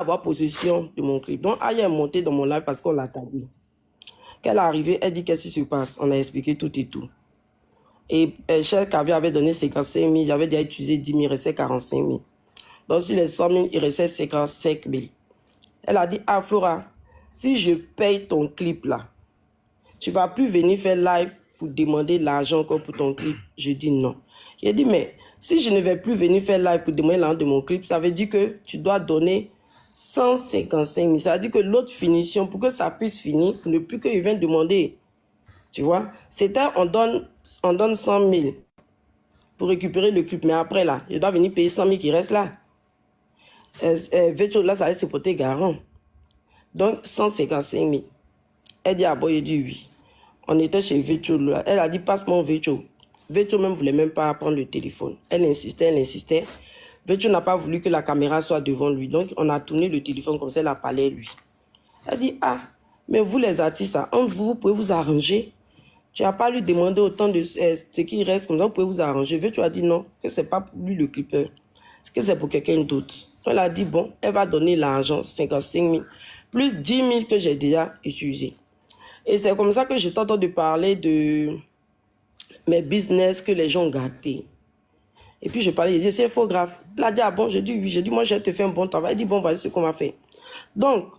avoir possession de mon clip. Donc, Aya est montée dans mon live parce qu'on l'a tagué. Quand elle est arrivée, elle dit qu'est-ce qui se passe. On a expliqué tout et tout. Et Cher Caviar avait donné 55 000. J'avais déjà utilisé 10 000, il restait 45 000. Donc, sur les 100 000, il restait 55 000. Elle a dit, ah Flora, si je paye ton clip là, tu vas plus venir faire live pour demander l'argent encore pour ton clip. Je dis non. J'ai dit, mais si je ne vais plus venir faire live pour demander l'argent de mon clip, ça veut dire que tu dois donner 155 000. Ça veut dire que l'autre finition, pour que ça puisse finir, pour ne plus qu'il vienne demander, tu vois, c'était on donne 100 000 pour récupérer le clip. Mais après là, je dois venir payer 100 000 qui reste là. Vécho, là, ça allait se porter garant. Donc, 155 000. Elle dit, ah bon, il dit oui. On était chez Vécho. Elle a dit, passe mon Vécho. Vécho même voulait même pas prendre le téléphone. Elle insistait, elle insistait. Vécho n'a pas voulu que la caméra soit devant lui. Donc, on a tourné le téléphone comme ça, elle a parlé lui. Elle dit, ah, mais vous les artistes, entre vous, vous pouvez vous arranger. Tu n'as pas lui demandé autant de ce qui reste comme ça, vous pouvez vous arranger. Vécho a dit non, que ce n'est pas pour lui le clipper. Que c'est pour quelqu'un d'autre. Elle a dit, bon, elle va donner l'argent, 55 000, plus 10 000 que j'ai déjà utilisé. Et c'est comme ça que je t'entends de parler de mes business que les gens ont gâtés. Et puis je parlais, j'ai dit, c'est infographe. Elle a dit, ah bon, j'ai dit oui. J'ai dit, moi, je vais te faire un bon travail. Elle dit, bon, vas-y, ce qu'on va faire. Donc,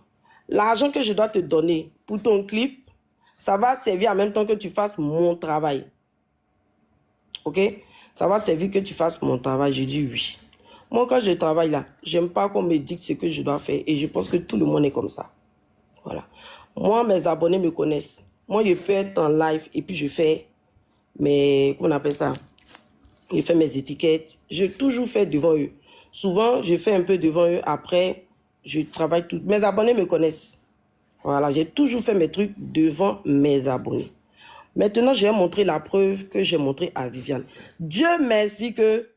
l'argent que je dois te donner pour ton clip, ça va servir en même temps que tu fasses mon travail. Ok? Ça va servir que tu fasses mon travail. J'ai dit oui. Moi, quand je travaille là, j'aime pas qu'on me dicte ce que je dois faire. Et je pense que tout le monde est comme ça. Voilà. Moi, mes abonnés me connaissent. Moi, je peux être en live et puis je fais mes... Comment on appelle ça? Je fais mes étiquettes. Je toujours fait devant eux. Souvent, je fais un peu devant eux. Après, je travaille tout. Mes abonnés me connaissent. Voilà. J'ai toujours fait mes trucs devant mes abonnés. Maintenant, je vais montrer la preuve que j'ai montrée à Viviane. Dieu merci que...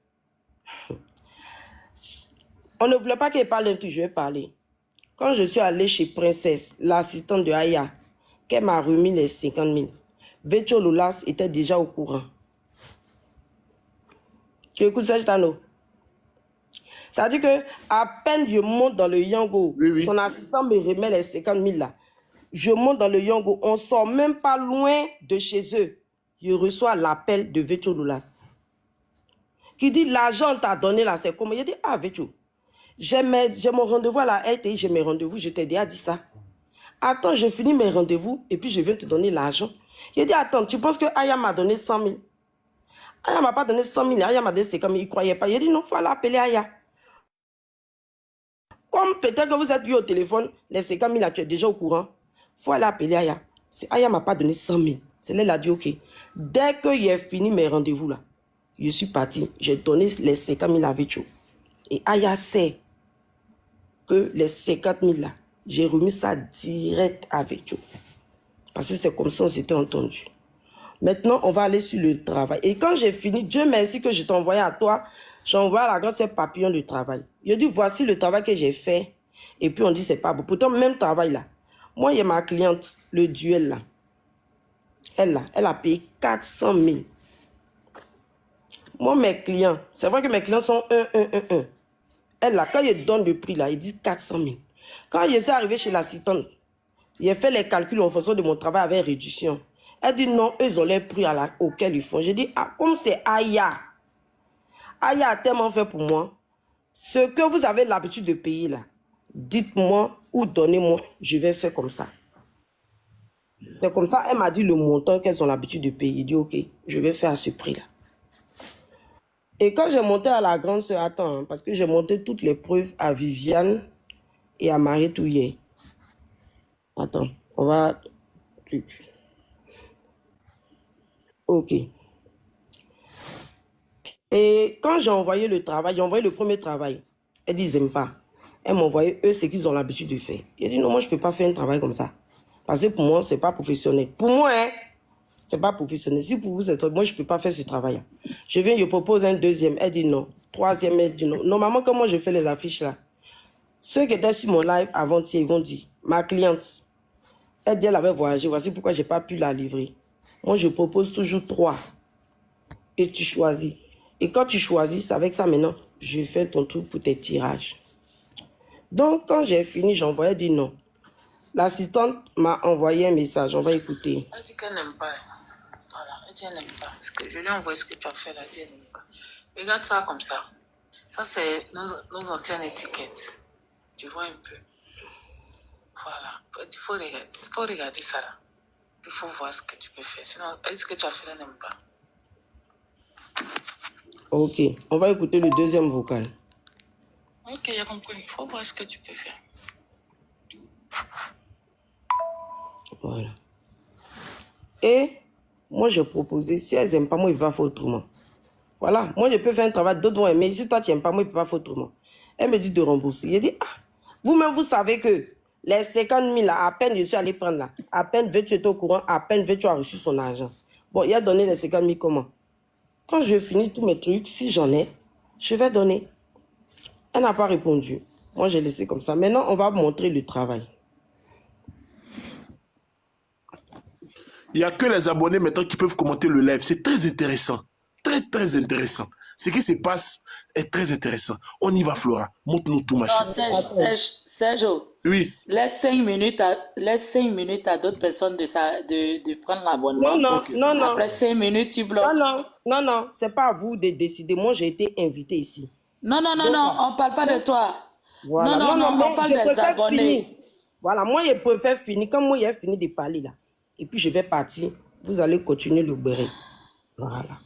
On ne voulait pas qu'elle parle d'un truc, je vais parler. Quand je suis allée chez Princesse, l'assistante de Aya, qu'elle m'a remis les 50 000, Vécho Loulas était déjà au courant. Tu écoutes ça, Gitano? Ça veut dire que à peine je monte dans le Yango, oui. Son assistant me remet les 50 000 là. Je monte dans le Yango, on sort même pas loin de chez eux. Je reçois l'appel de Vécho Loulas. Qui dit, l'argent t'a donné là, c'est comment? Il dit, ah Vécho. J'ai mon rendez-vous à la RTI, j'ai mes rendez-vous, je t'ai déjà dit ça. Attends, je finis mes rendez-vous et puis je viens te donner l'argent. Il dit, attends, tu penses que Aya m'a donné 100 000? Aya m'a pas donné 100 000, Aya m'a donné 50 000, il ne croyait pas. Il dit, non, il faut aller appeler Aya. Comme peut-être que vous êtes vu au téléphone, les 50 000 là, tu es déjà au courant. Il faut aller appeler Aya. Aya m'a pas donné 100 000. C'est là, elle a dit, ok. Dès que j'ai fini mes rendez-vous là, je suis parti, j'ai donné les 50 000 à Vécho. Et Aya sait que les 50 000 là, j'ai remis ça direct avec eux. Parce que c'est comme ça qu'on s'était entendu. Maintenant, on va aller sur le travail. Et quand j'ai fini, Dieu merci que je t'ai envoyé à toi, j'ai envoyé à la grande sœur Papillon le travail. Je dis, voici le travail que j'ai fait. Et puis on dit, c'est pas bon. Pourtant, même travail là. Moi, il y a ma cliente, le duel là. Elle a payé 400 000. Moi, mes clients, c'est vrai que mes clients sont 1. Elle là, quand ils donnent le prix là, ils disent 400 000. Quand je suis arrivé chez l'assistante, j'ai fait les calculs en fonction de mon travail avec réduction. Elle dit non, eux ils ont les prix auxquels ils font. J'ai dit, ah, comme c'est Aya. Aya a tellement fait pour moi. Ce que vous avez l'habitude de payer là, dites-moi ou donnez-moi, je vais faire comme ça. C'est comme ça, elle m'a dit le montant qu'elles ont l'habitude de payer. J'ai dit, ok, je vais faire à ce prix là. Et quand j'ai monté à la grande sœur, attends, hein, parce que j'ai monté toutes les preuves à Viviane et à Marie Touillet. Attends, on va... Ok. Et quand j'ai envoyé le travail, j'ai envoyé le premier travail. Elles disent, ils n'aiment pas. Elles m'ont envoyé, eux, ce qu'ils ont l'habitude de faire. J'ai dit, non, moi, je ne peux pas faire un travail comme ça. Parce que pour moi, ce n'est pas professionnel. Pour moi, hein, ce n'est pas professionnel. Si pour vous, c'est moi, je ne peux pas faire ce travail. Je viens, je propose un deuxième. Elle dit non. Troisième, elle dit non. Normalement, comment je fais les affiches là? Ceux qui étaient sur mon live avant-hier, ils vont dire, ma cliente, elle dit, elle avait voyagé. Voici pourquoi je n'ai pas pu la livrer. Moi, je propose toujours 3. Et tu choisis. Et quand tu choisis, c'est avec ça maintenant, je fais ton truc pour tes tirages. Donc, quand j'ai fini, j'envoyais dit non. L'assistante m'a envoyé un message. On va écouter. Elle dit qu'elle n'aime pas. Voilà, elle dit qu'elle n'aime pas. Parce que je lui ai envoyé ce que tu as fait là. Elle dit qu'elle n'aime pas. Regarde ça comme ça. Ça, c'est nos anciennes étiquettes. Tu vois un peu. Voilà. Il faut regarder ça là. Il faut voir ce que tu peux faire. Sinon, elle dit ce que tu as fait, elle n'aime pas. Ok, on va écouter le deuxième vocal. Ok, j'ai compris. Il faut voir ce que tu peux faire. Voilà. Et moi, j'ai proposé, si elles n'aiment pas, moi, il va faire autrement. Voilà, moi, je peux faire un travail, d'autres vont aimer. Si toi, tu n'aimes pas, moi, il ne peut pas faire autrement. Elle me dit de rembourser. J'ai dit, ah, vous-même, vous savez que les 50 000, là, à peine je suis allé prendre là, à peine veux-tu être au courant, à peine veux-tu as reçu son argent. Bon, il a donné les 50 000 comment? Quand je finis tous mes trucs, si j'en ai, je vais donner. Elle n'a pas répondu. Moi, j'ai laissé comme ça. Maintenant, on va montrer le travail. Il n'y a que les abonnés maintenant qui peuvent commenter le live. C'est très intéressant. Très, très intéressant. Ce qui se passe est très intéressant. On y va, Flora. Montre-nous tout, ma chérie. Non, Serge, Oui. laisse 5 minutes à d'autres personnes de prendre l'abonnement. Non, Ok. non, non. Après 5 minutes, tu bloques. Non. C'est pas à vous de décider. Moi, j'ai été invité ici. Non, on ne parle pas de toi. Voilà. Non, on parle des abonnés. Finir. Voilà, moi, je préfère finir. Comme moi, j'ai fini de parler là. Et puis, je vais partir. Vous allez continuer le béret. Voilà.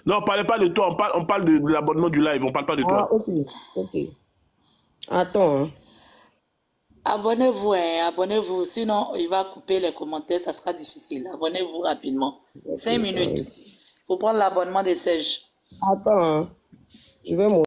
Non, on ne parle pas de toi. On parle de l'abonnement du live. On ne parle pas de toi. Ah, ok. Attends, hein. Abonnez-vous, abonnez-vous. Sinon, il va couper les commentaires. Ça sera difficile. Abonnez-vous rapidement. 5 minutes. Pour prendre l'abonnement de Serge. Attends, hein. Je vais